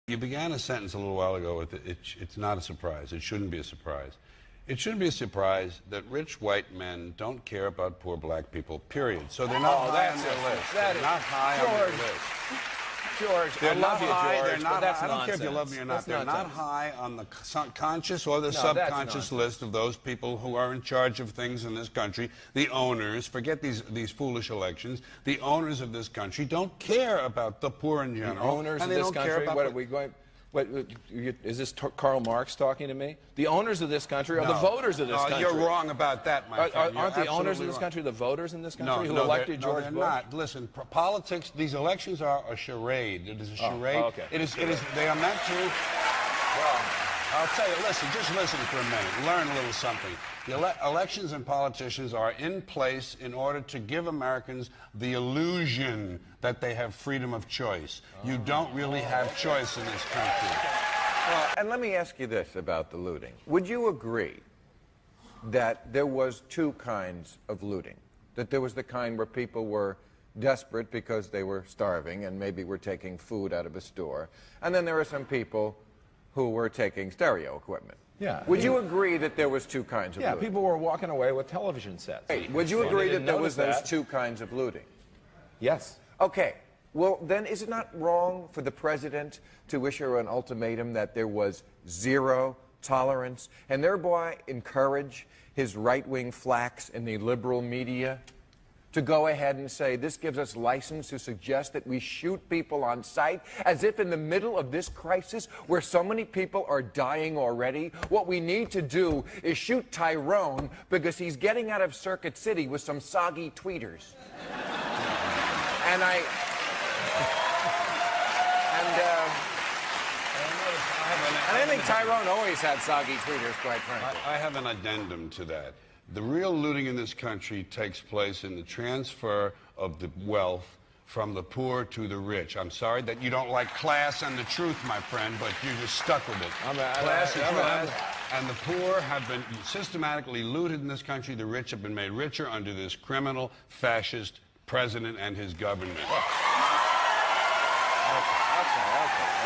You began a sentence a little while ago with it's not a surprise. It shouldn't be a surprise. It shouldn't be a surprise that rich white men don't care about poor black people, period. So they're not high on their list. They're not high on their list. George, They're I love you, high, George, they're not, but that's I don't nonsense. care if you love me or not. That's They're nonsense. not high on the conscious or the subconscious list of those people who are in charge of things in this country. The owners, forget these foolish elections, the owners of this country don't care about the poor in general. The owners of this country? What are we going... is this Karl Marx talking to me? The owners of this country are the voters of this country. You're wrong about that, my friend. Aren't the owners of this country the voters in this country who elected George Bush? No, they're not. Listen, politics, these elections are a charade. It is a charade. Oh, okay. It is, they are meant to... Well, I'll tell you, listen, just listen for a minute. Learn a little something. The elections and politicians are in place in order to give Americans the illusion that they have freedom of choice. You don't really have choice in this country. Well, and let me ask you this about the looting. Would you agree that there was two kinds of looting? That there was the kind where people were desperate because they were starving and maybe were taking food out of a store, and then there were some people who were taking stereo equipment. Yeah. Would you agree that there was two kinds of looting? Yeah, people were walking away with television sets. Hey, would you agree that there was those two kinds of looting? Yes. Okay. Well, then is it not wrong for the president to issue an ultimatum that there was zero tolerance and thereby encourage his right-wing flacks in the liberal media to go ahead and say this gives us license to suggest that we shoot people on sight, as if in the middle of this crisis where so many people are dying already, what we need to do is shoot Tyrone because he's getting out of Circuit City with some soggy tweeters. And I think Tyrone always had soggy tweeters, quite frankly. I have an addendum to that. The real looting in this country takes place in the transfer of the wealth from the poor to the rich. I'm sorry that you don't like class and the truth, my friend, but you're just stuck with it. Class and truth. And the poor have been systematically looted in this country. The rich have been made richer under this criminal, fascist president and his government.